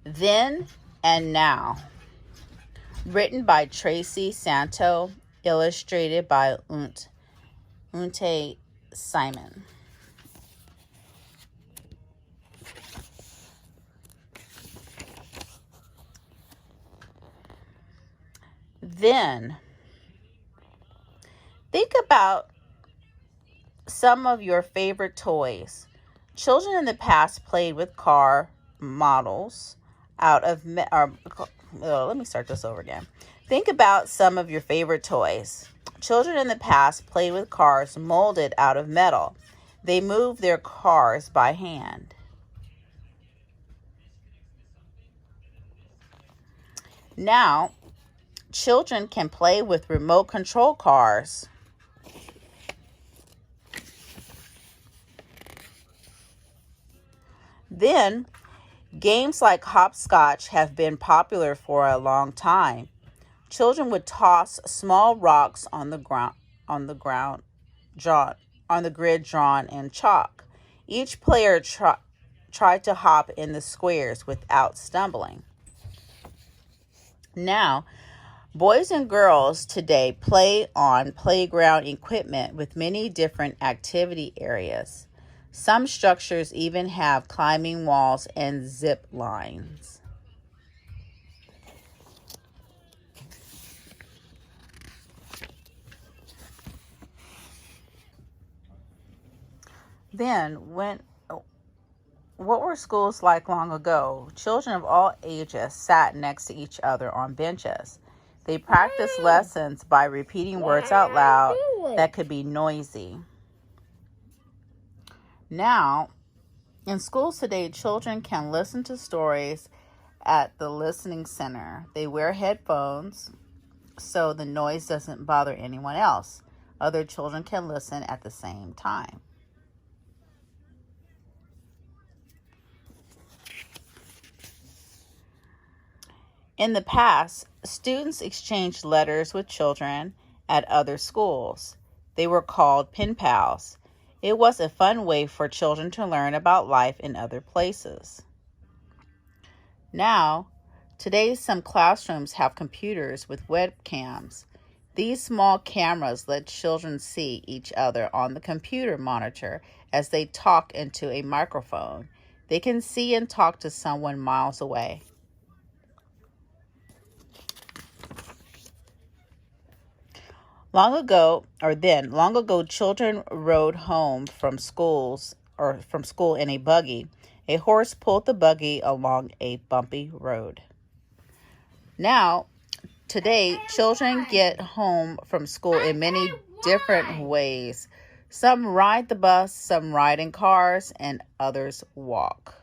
Then and Now, written by Tracy Santo, illustrated by Unte Simon. Then, think about some of your favorite toys. Children in the past played with car models out of let me start this over again. Think about some of your favorite toys. Children in the past played with cars molded out of metal. They moved their cars by hand. Now, children can play with remote control cars. Then, games like hopscotch have been popular for a long time. Children would toss small rocks on the grid drawn in chalk. Each player tried to hop in the squares without stumbling. Now, boys and girls today play on playground equipment with many different activity areas. Some structures even have climbing walls and zip lines. Then, what were schools like long ago? Children of all ages sat next to each other on benches. They practiced lessons by repeating words out loud that could be noisy. Now, in schools today, children can listen to stories at the listening center. They wear headphones so the noise doesn't bother anyone else. Other children can listen at the same time. In the past, students exchanged letters with children at other schools. They were called pen pals. It was a fun way for children to learn about life in other places. Now, today some classrooms have computers with webcams. These small cameras let children see each other on the computer monitor as they talk into a microphone. They can see and talk to someone miles away. Long ago, children rode home from school in a buggy. A horse pulled the buggy along a bumpy road. Now, today, children get home from school in many different ways. Some ride the bus, some ride in cars, and others walk.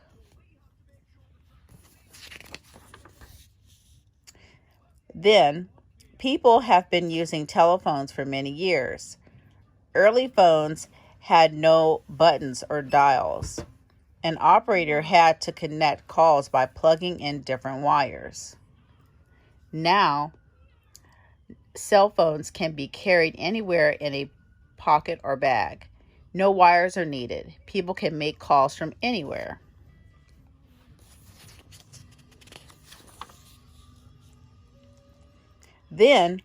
Then, people have been using telephones for many years. Early phones had no buttons or dials. An operator had to connect calls by plugging in different wires. Now, cell phones can be carried anywhere in a pocket or bag. No wires are needed. People can make calls from anywhere. Then,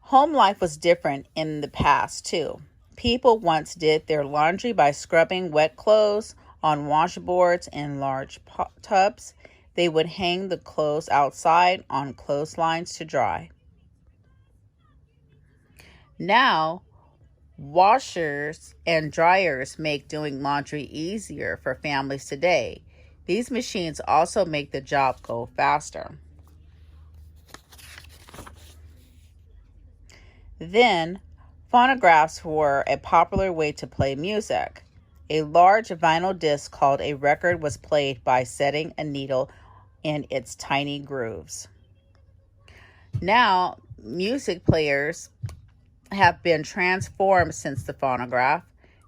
home life was different in the past, too. People once did their laundry by scrubbing wet clothes on washboards in large tubs. They would hang the clothes outside on clotheslines to dry. Now, washers and dryers make doing laundry easier for families today. These machines also make the job go faster. Then, phonographs were a popular way to play music. A large vinyl disc called a record was played by setting a needle in its tiny grooves. Now, music players have been transformed since the phonograph.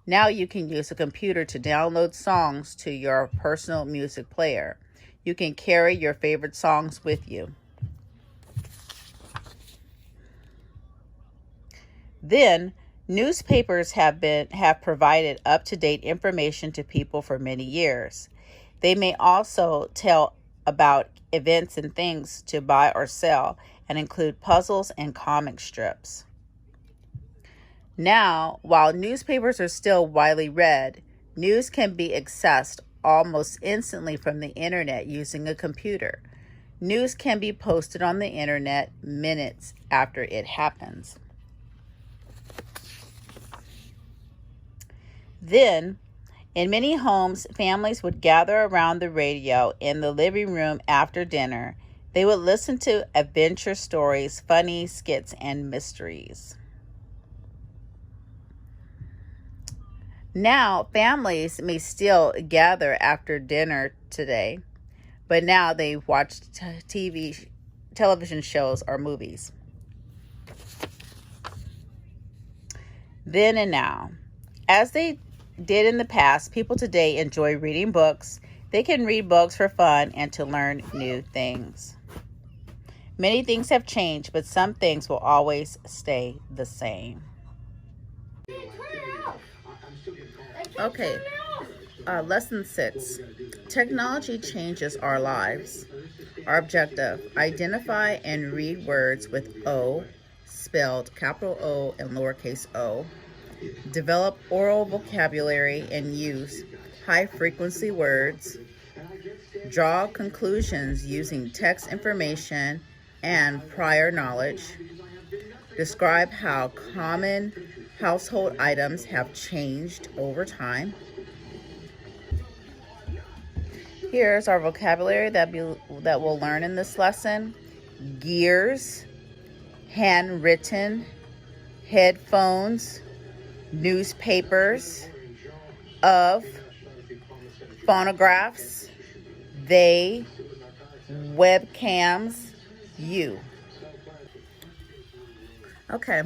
Now you can use a computer to download songs to your personal music player. You can carry your favorite songs with you. Then, newspapers have provided up-to-date information to people for many years. They may also tell about events and things to buy or sell, and include puzzles and comic strips. Now, while newspapers are still widely read, news can be accessed almost instantly from the internet using a computer. News can be posted on the internet minutes after it happens. Then, in many homes, families would gather around the radio in the living room after dinner. They would listen to adventure stories, funny skits, and mysteries. Now, families may still gather after dinner today, but now they watch television shows or movies. Then and now. As they did in the past, people today enjoy reading books. They can read books for fun and to learn new things. Many things have changed, but some things will always stay the same. Okay, lesson 6. Technology changes our lives. Our objective: identify and read words with O, spelled capital O and lowercase o. Develop oral vocabulary and use high-frequency words. Draw conclusions using text information and prior knowledge. Describe how common household items have changed over time. Here's our vocabulary that we'll learn in this lesson. Gears, handwritten, headphones, newspapers, of, phonographs, they, webcams, you. Okay.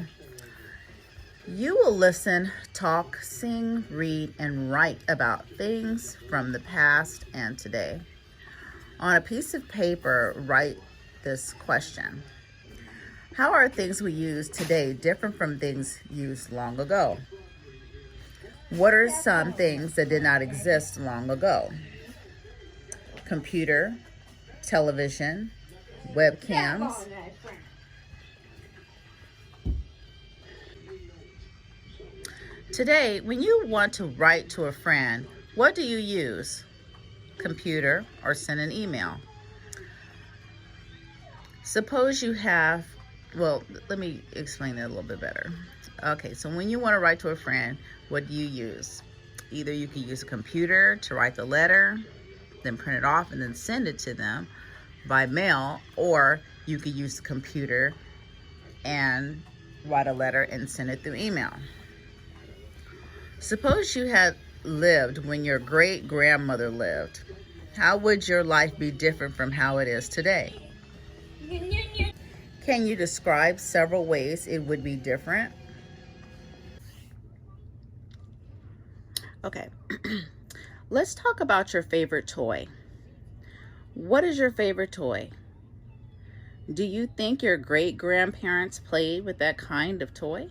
You will listen, talk, sing, read, and write about things from the past and today. On a piece of paper, write this question: how are things we use today different from things used long ago? What are some things that did not exist long ago? Computer, television, webcams. Today, when you want to write to a friend, what do you use? Computer or send an email? Suppose you have, let me explain that a little bit better. Okay, so when you want to write to a friend, what do you use? Either you can use a computer to write the letter, then print it off and then send it to them by mail, or you could use the computer and write a letter and send it through email. Suppose you had lived when your great-grandmother lived. How would your life be different from how it is today? Can you describe several ways it would be different? Okay, let's talk about your favorite toy. What is your favorite toy? Do you think your great-grandparents played with that kind of toy?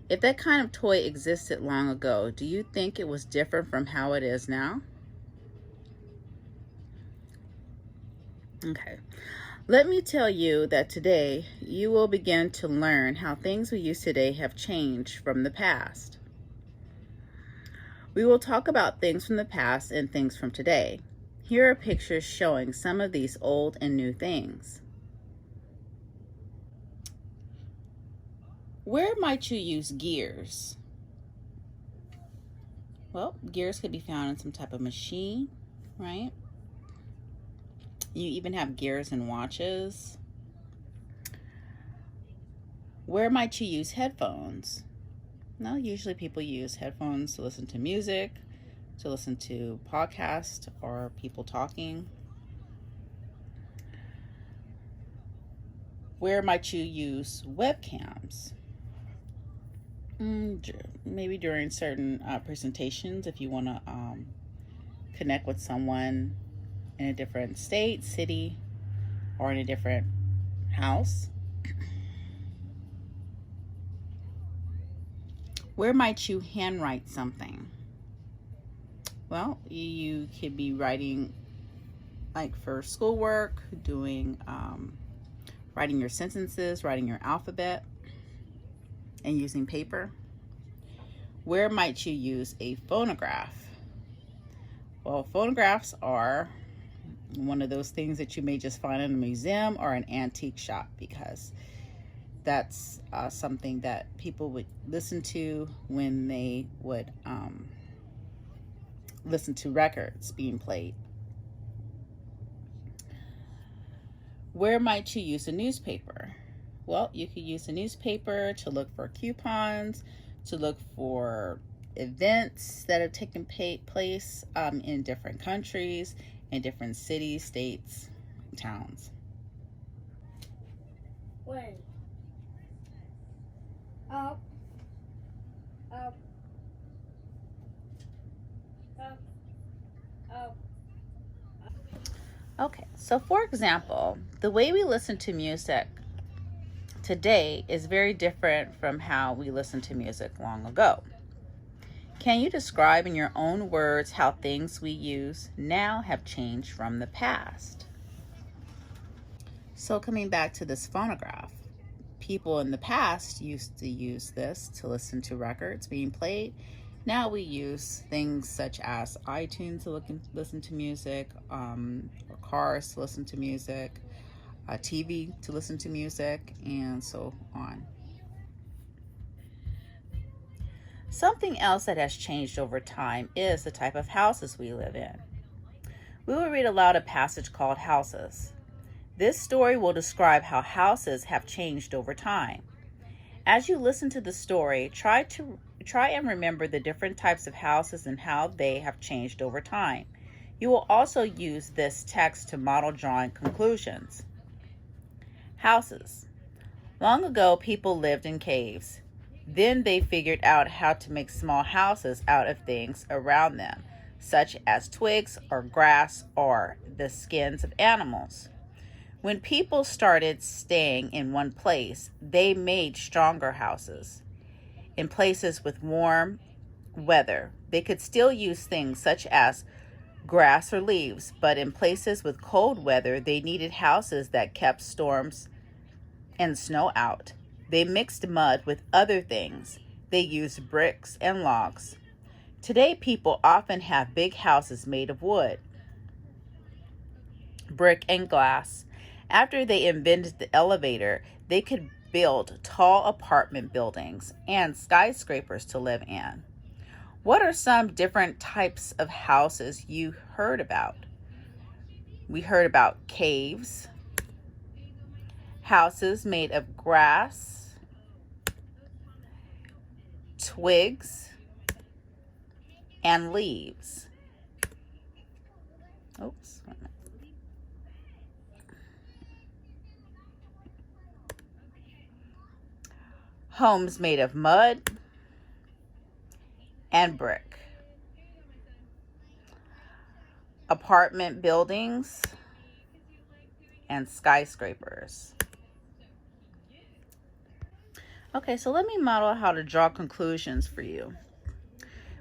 If that kind of toy existed long ago, do you think it was different from how it is now? Okay, let me tell you that today you will begin to learn how things we use today have changed from the past. We will talk about things from the past and things from today. Here are pictures showing some of these old and new things. Where might you use gears? Well, gears could be found in some type of machine, right? You even have gears in watches. Where might you use headphones? Well, usually people use headphones to listen to music, to listen to podcasts or people talking. Where might you use webcams? Maybe during certain presentations, if you want to connect with someone in a different state, city, or in a different house. Where might you handwrite something? Well, you could be writing like for schoolwork, doing writing your sentences, writing your alphabet, and using paper? Where might you use a phonograph? Well, phonographs are one of those things that you may just find in a museum or an antique shop, because that's something that people would listen to when they would listen to records being played. Where might you use a newspaper? Well, you could use a newspaper to look for coupons, to look for events that have taken place in different countries, in different cities, states, towns. When? Up. Up. Up. Up. Okay, so for example, the way we listen to music today is very different from how we listened to music long ago. Can you describe in your own words how things we use now have changed from the past? So coming back to this phonograph, people in the past used to use this to listen to records being played. Now we use things such as iTunes to listen to music, or cars to listen to music, TV to listen to music, and so on. Something else that has changed over time is the type of houses we live in. We will read aloud a passage called Houses. This story will describe how houses have changed over time. As you listen to the story, try and remember the different types of houses and how they have changed over time. You will also use this text to model drawing conclusions. Houses. Long ago, people lived in caves. Then they figured out how to make small houses out of things around them, such as twigs or grass or the skins of animals. When people started staying in one place, they made stronger houses. In places with warm weather, they could still use things such as grass or leaves, but in places with cold weather, they needed houses that kept storms and snow out. They mixed mud with other things. They used bricks and logs. Today, people often have big houses made of wood, brick, and glass. After they invented the elevator, they could build tall apartment buildings and skyscrapers to live in. What are some different types of houses you heard about? We heard about caves, houses made of grass, twigs, and leaves. Oops. Homes made of mud and brick. Apartment buildings and skyscrapers. Okay, so let me model how to draw conclusions for you.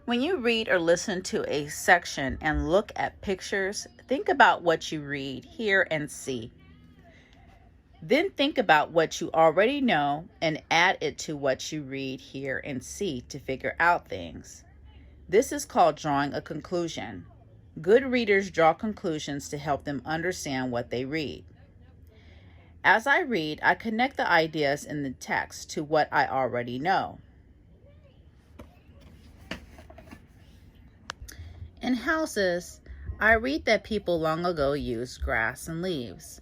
When you read or listen to a section and look at pictures, think about what you read, hear, and see. Then think about what you already know and add it to what you read, hear, and see to figure out things. This is called drawing a conclusion. Good readers draw conclusions to help them understand what they read. As I read, I connect the ideas in the text to what I already know. In houses, I read that people long ago used grass and leaves.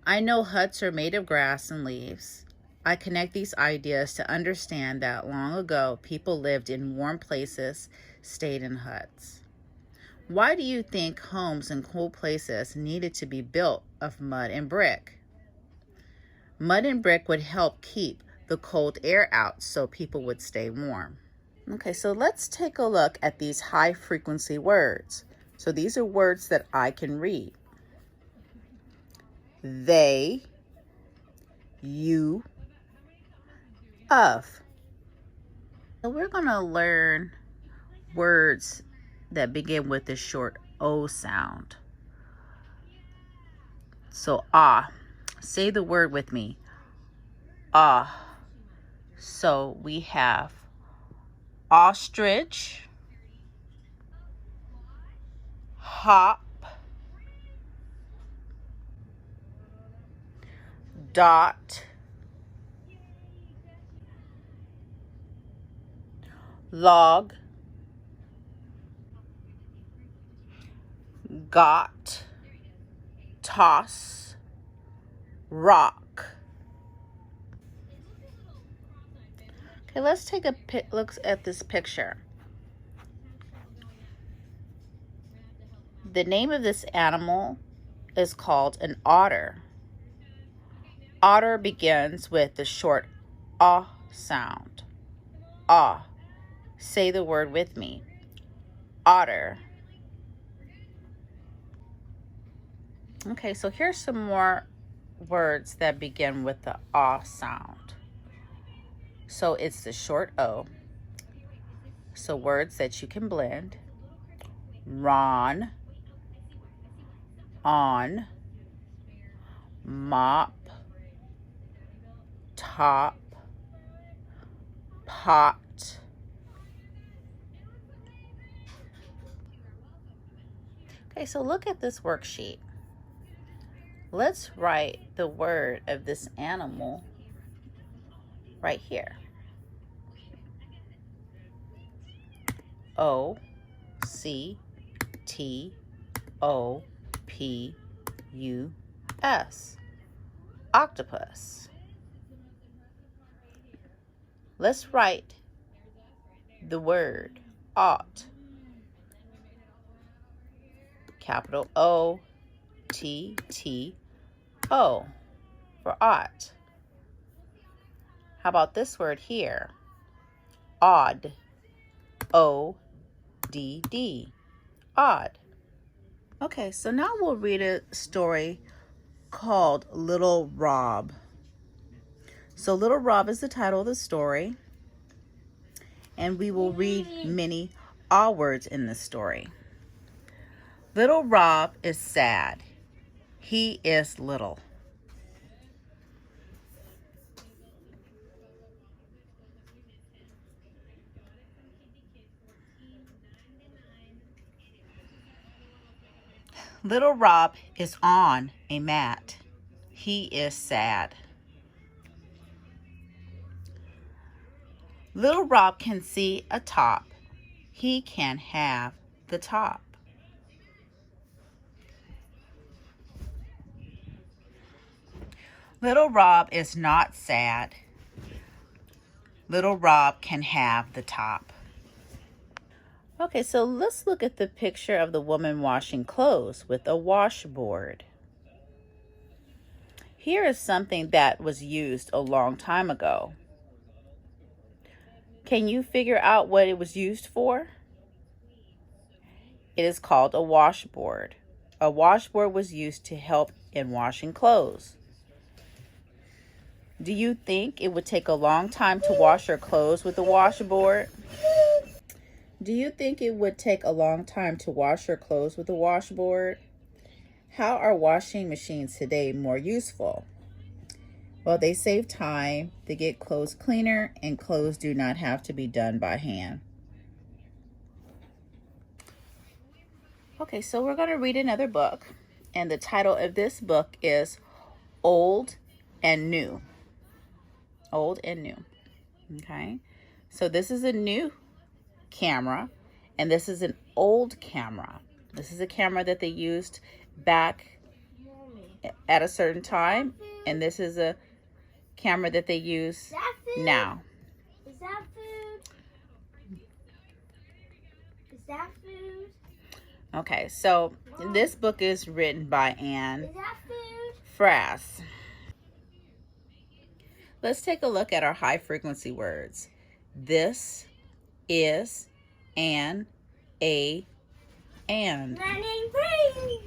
I know huts are made of grass and leaves. I connect these ideas to understand that long ago, people lived in warm places, stayed in huts. Why do you think homes in cool places needed to be built of mud and brick? Mud and brick would help keep the cold air out so people would stay warm. Okay, so let's take a look at these high frequency words. So these are words that I can read. They, you, of. So we're going to learn words that begin with the short O sound. So ah. Say the word with me. Ah. So we have ostrich, hop, dot, log, got, toss, rock. Okay, let's take a look at this picture. The name of this animal is called an otter. Otter begins with the short ah sound. Ah. Say the word with me. Otter. Okay, so here's some more words that begin with the ah sound. So it's the short O. So words that you can blend. Ron, on, mop, top, pot. Okay, so look at this worksheet. Let's write the word of this animal right here. O-C-T-O-P-U-S. Octopus. Let's write the word ought. Capital O-T-T-O for ought. How about this word here? Odd. O-D-D. Odd. Okay, so now we'll read a story called Little Rob. So Little Rob is the title of the story, and we will read many all words in this story. Little Rob is sad. He is little. Little Rob is on a mat. He is sad. Little Rob can see a top. He can have the top. Little Rob is not sad. Little Rob can have the top. Okay, so let's look at the picture of the woman washing clothes with a washboard. Here is something that was used a long time ago. Can you figure out what it was used for? It is called a washboard. A washboard was used to help in washing clothes. Do you think it would take a long time to wash your clothes with a washboard? Do you think it would take a long time to wash your clothes with a washboard? How are washing machines today more useful? Well, they save time, they get clothes cleaner, and clothes do not have to be done by hand. Okay, so we're going to read another book, and the title of this book is Old and New. Old and New. Okay, so this is a new camera, and this is an old camera. This is a camera that they used back at a certain time, and this is a camera that they use now. Is that food? Is that food? Okay, so this book is written by Anne Is that food? Frass. Let's take a look at our high frequency words. This, is, and, a, and. Running free.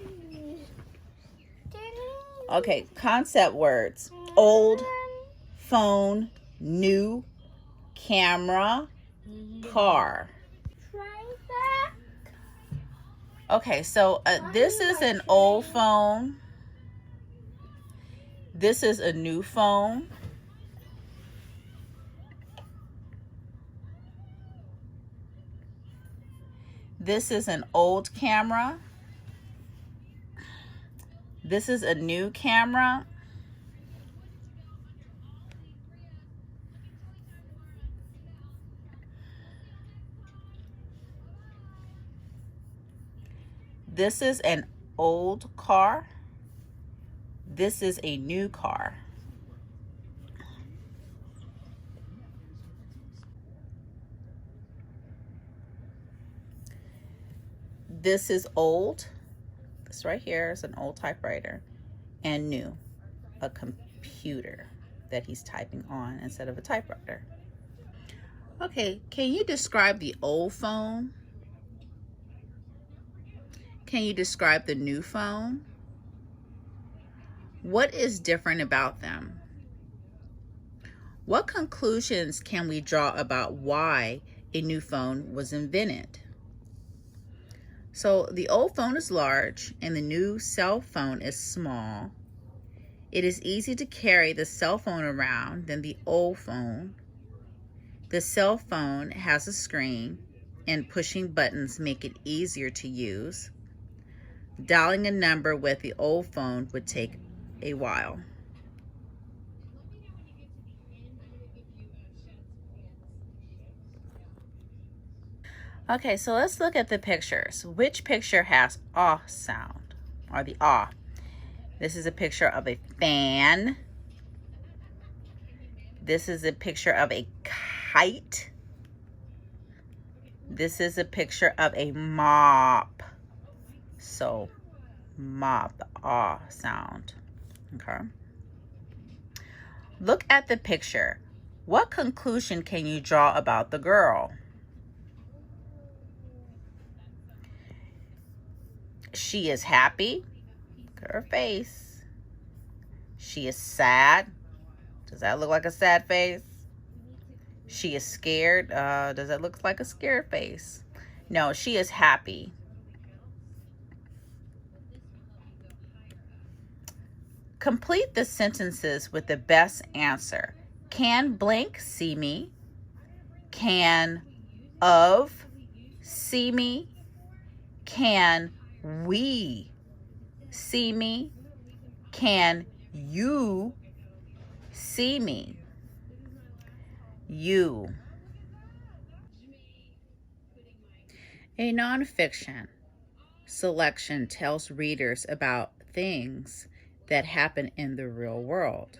Okay, concept words. Old, phone, new, camera, car. Okay, so this is an old phone. This is a new phone. This is an old camera. This is a new camera. This is an old car. This is a new car. This is old. This right here is an old typewriter. And new, a computer that he's typing on instead of a typewriter. Okay, can you describe the old phone? Can you describe the new phone? What is different about them? What conclusions can we draw about why a new phone was invented? So the old phone is large and the new cell phone is small. It is easy to carry the cell phone around than the old phone. The cell phone has a screen and pushing buttons make it easier to use. Dialing a number with the old phone would take a while. Okay, so let's look at the pictures. Which picture has ah sound, or the ah? This is a picture of a fan. This is a picture of a kite. This is a picture of a mop. So, mop, the ah sound. Okay. Look at the picture. What conclusion can you draw about the girl? She is happy. Look at her face. She is sad. Does that look like a sad face? She is scared. Does that look like a scared face? No, she is happy. Complete the sentences with the best answer. Can blank see me? Can of see me? Can we see me? Can you see me? You. A nonfiction selection tells readers about things that happen in the real world.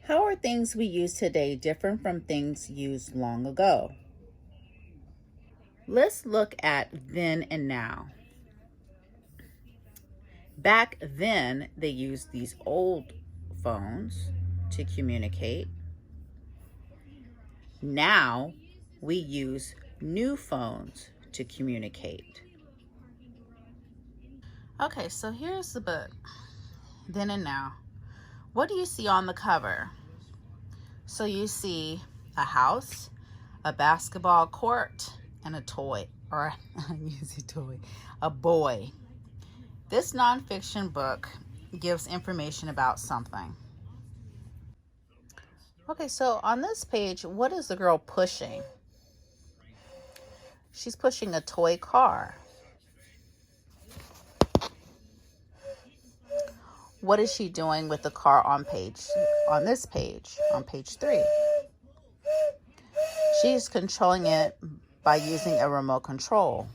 How are things we use today different from things used long ago? Let's look at then and now. Back then, they used these old phones to communicate. Now, we use new phones to communicate. Okay, so here's the book, Then and Now. What do you see on the cover? So you see a house, a basketball court, and a toy, or a boy. This nonfiction book gives information about something. Okay, so on this page, what is the girl pushing? She's pushing a toy car. What is she doing with the car on this page, on page 3? She's controlling it by using a remote control.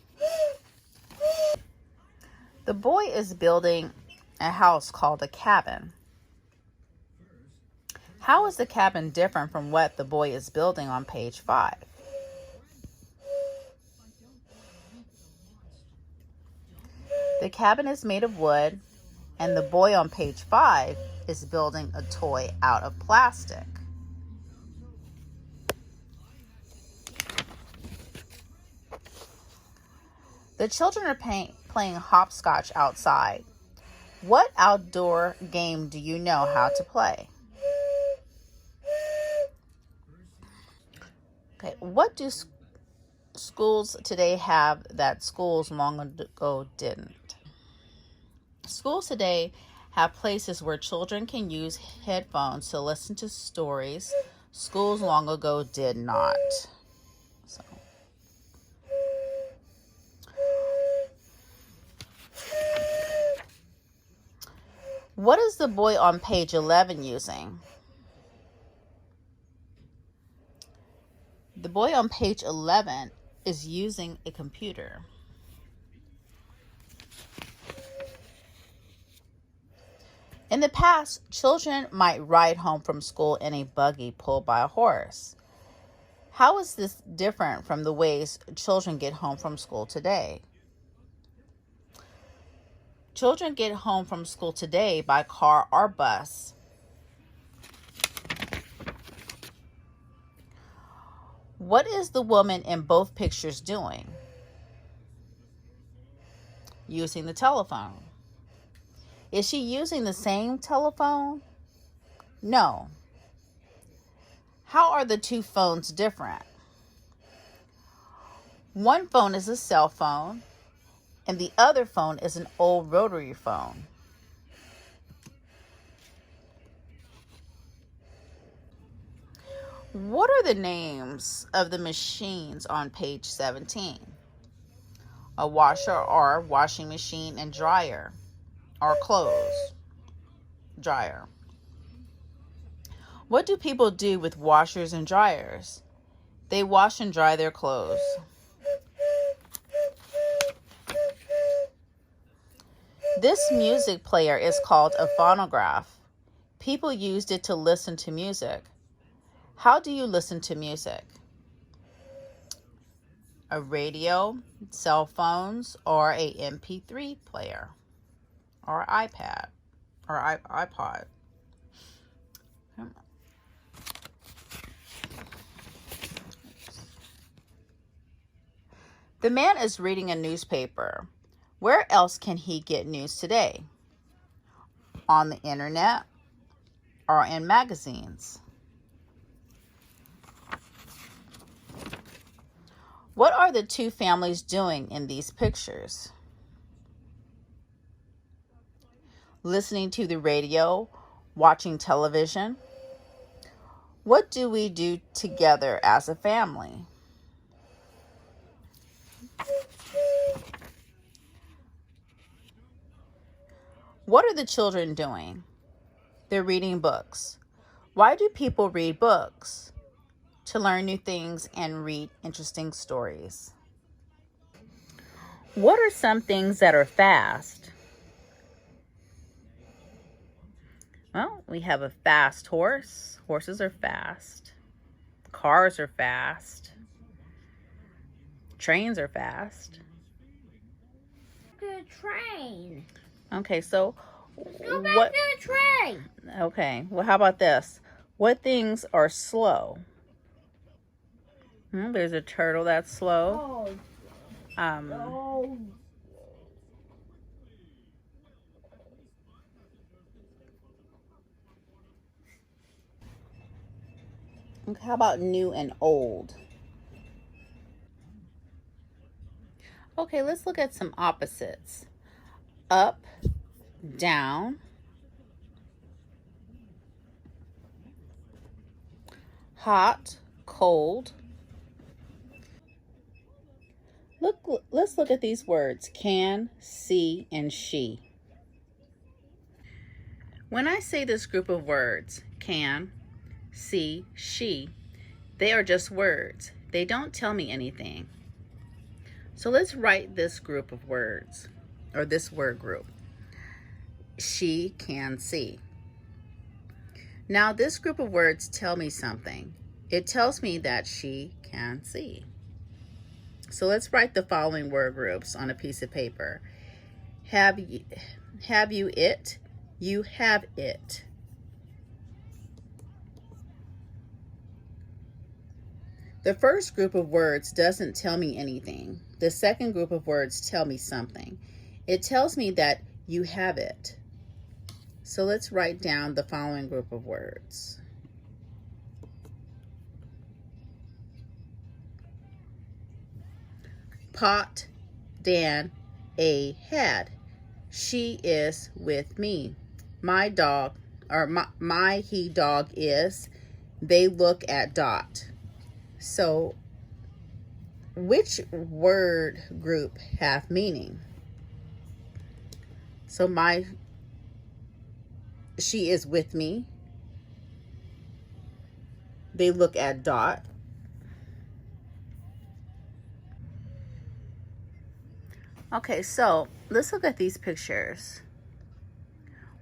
The boy is building a house called a cabin. How is the cabin different from what the boy is building on page 5? The cabin is made of wood, and the boy on page 5 is building a toy out of plastic. The children are playing hopscotch outside. What outdoor game do you know how to play? Okay, what do schools today have that schools long ago didn't? Schools today have places where children can use headphones to listen to stories. Schools long ago did not. So. What is the boy on page 11 using? The boy on page 11 is using a computer. In the past, children might ride home from school in a buggy pulled by a horse. How is this different from the ways children get home from school today? Children get home from school today by car or bus. What is the woman in both pictures doing? Using the telephone. Is she using the same telephone? No. How are the two phones different? One phone is a cell phone, and the other phone is an old rotary phone. What are the names of the machines on page 17? A washer or washing machine and dryer, or clothes dryer. What do people do with washers and dryers? They wash and dry their clothes. This music player is called a phonograph. People used it to listen to music. How do you listen to music? A radio, cell phones, or a MP3 player, or iPad, or iPod. The man is reading a newspaper. Where else can he get news today? On the internet or in magazines? What are the two families doing in these pictures? Listening to the radio, watching television. What do we do together as a family? What are the children doing? They're reading books. Why do people read books? To learn new things and read interesting stories. What are some things that are fast? Well, we have a fast horse. Horses are fast. Cars are fast. Trains are fast. The train. Okay, so Go back to the train. Okay, well, how about this? What things are slow? There's a turtle that's slow. Oh. How about new and old? Okay, let's look at some opposites. Up, down, hot, cold. Let's look at these words, can, see, and she. When I say this group of words, can, see, she, they are just words. They don't tell me anything. So let's write this group of words, or this word group. She can see. Now this group of words tell me something. It tells me that she can see. So let's write the following word groups on a piece of paper. Have you it? You have it. The first group of words doesn't tell me anything. The second group of words tell me something. It tells me that you have it. So let's write down the following group of words. Pot, Dan, a had. She is with me. My dog, or my he dog is. They look at Dot. So, which word group have meaning? So she is with me. They look at Dot. Okay, so let's look at these pictures.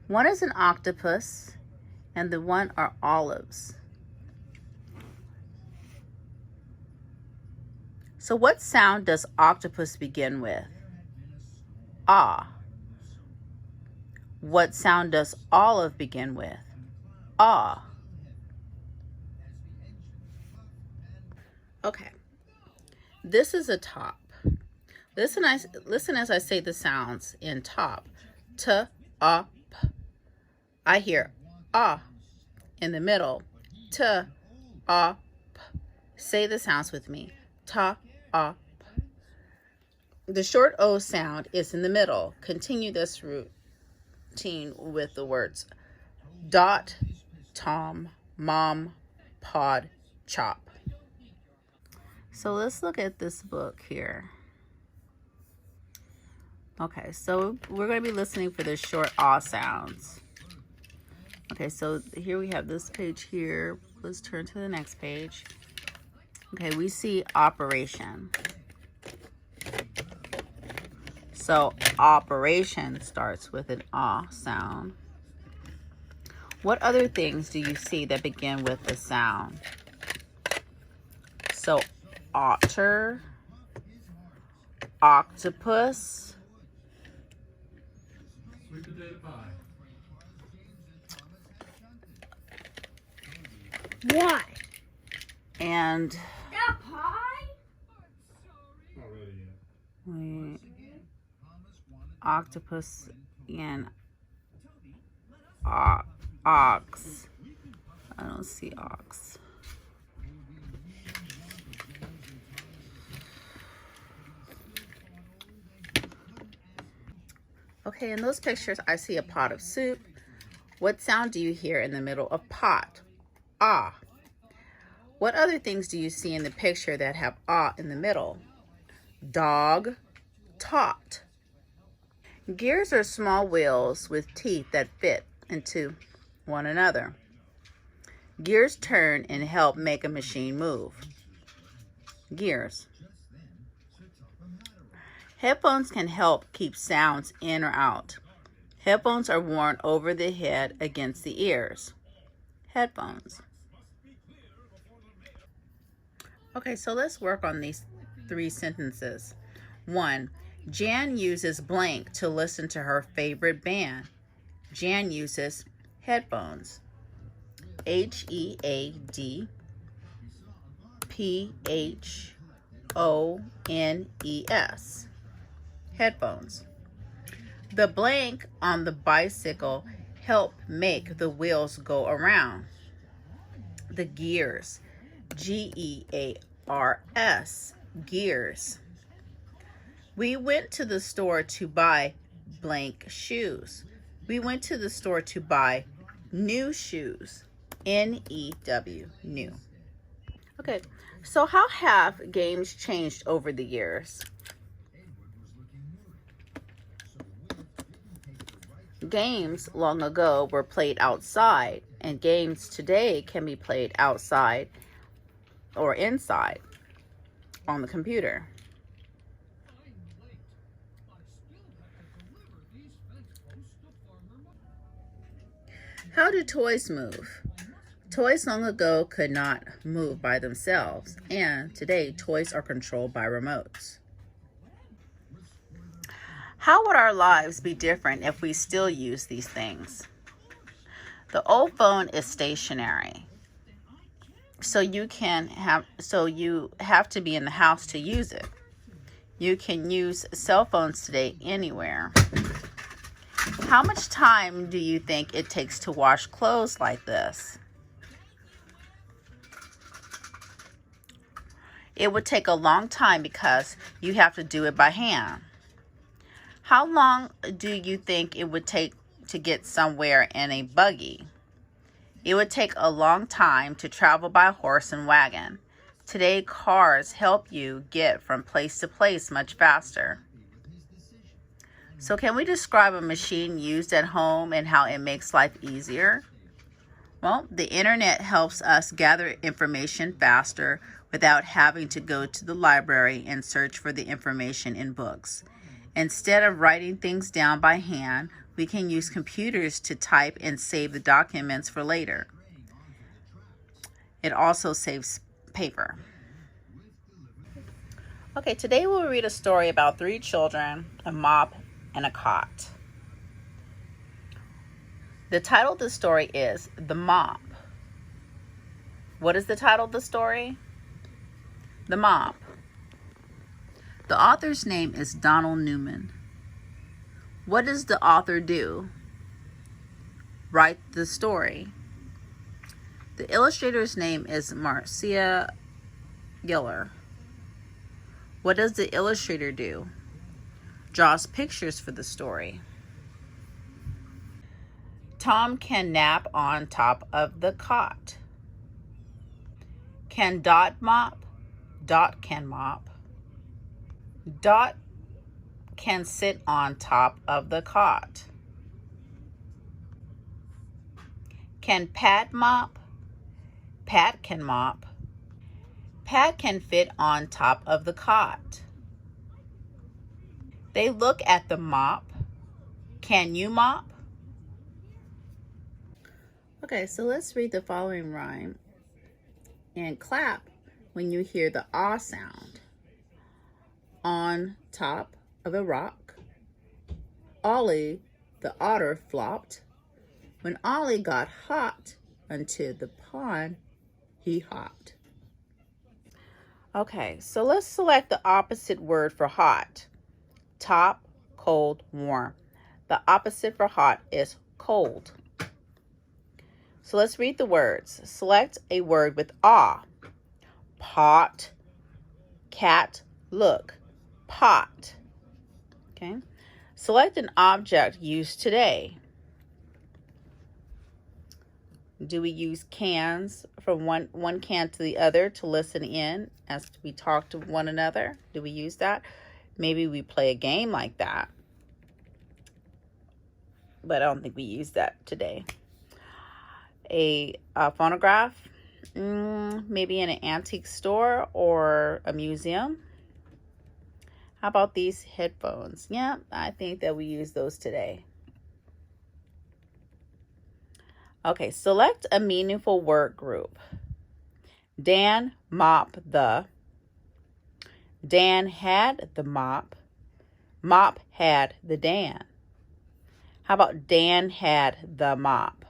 One is an octopus and the one are olives. So what sound does octopus begin with? Ah. What sound does olive begin with? Ah. Okay. This is a top. Listen as I say the sounds in top. T, ah, p. I hear ah in the middle. T, ah, p. Say the sounds with me. Ta, ah, p. The short O sound is in the middle. Continue this routine with the words Dot, Tom, Mom, Pod, Chop. So let's look at this book here. Okay, so we're going to be listening for the short ah sounds. Okay, so here we have this page here. Let's turn to the next page. Okay, we see operation. So operation starts with an ah sound. What other things do you see that begin with the sound? So otter, octopus, What? and That pie? octopus and ox. I don't see ox. Okay, in those pictures, I see a pot of soup. What sound do you hear in the middle of pot? Ah. What other things do you see in the picture that have ah in the middle? Dog, tot. Gears are small wheels with teeth that fit into one another. Gears turn and help make a machine move. Gears. Headphones can help keep sounds in or out. Headphones are worn over the head against the ears. Headphones. Okay, so let's work on these 3 sentences. 1. Jan uses blank to listen to her favorite band. Jan uses headphones. Headphones. Headphones. The blank on the bicycle help make the wheels go around. The gears. Gears. Gears. We went to the store to buy blank shoes. We went to the store to buy new shoes. N-E-W, new. Okay, so how have games changed over the years? Games long ago were played outside, and games today can be played outside or inside on the computer. How do toys move? Toys long ago could not move by themselves, and today toys are controlled by remotes. How would our lives be different if we still use these things? The old phone is stationary, so you have to be in the house to use it. You can use cell phones today anywhere. How much time do you think it takes to wash clothes like this? It would take a long time because you have to do it by hand. How long do you think it would take to get somewhere in a buggy? It would take a long time to travel by horse and wagon. Today, cars help you get from place to place much faster. So can we describe a machine used at home and how it makes life easier? Well, the internet helps us gather information faster without having to go to the library and search for the information in books. Instead of writing things down by hand, we can use computers to type and save the documents for later. It also saves paper. Okay, today we'll read a story about 3 children, a mop, and a cot. The title of the story is The Mop. What is the title of the story? The Mop. The author's name is Donald Newman. What does the author do? Write the story. The illustrator's name is Marcia Giller. What does the illustrator do? Draws pictures for the story. Tom can nap on top of the cot. Can Dot mop? Dot can mop. Dot can sit on top of the cot. Can Pat mop? Pat can mop. Pat can fit on top of the cot. They look at the mop. Can you mop? Okay, so let's read the following rhyme and clap when you hear the ah sound. On top of a rock, Ollie the otter flopped. When Ollie got hot unto the pond, he hopped. Okay, so let's select the opposite word for hot. Top, cold, warm. The opposite for hot is cold. So let's read the words. Select a word with ah. Pot, cat, look, pot. Okay. Select an object used today. Do we use cans from one can to the other to listen in as we talk to one another? Do we use that? Maybe we play a game like that. But I don't think we use that today. A phonograph, maybe in an antique store or a museum. How about these headphones? Yeah, I think that we use those today. Okay, select a meaningful word group. Dan mop the. Dan had the mop. Mop had the Dan. How about Dan had the mop?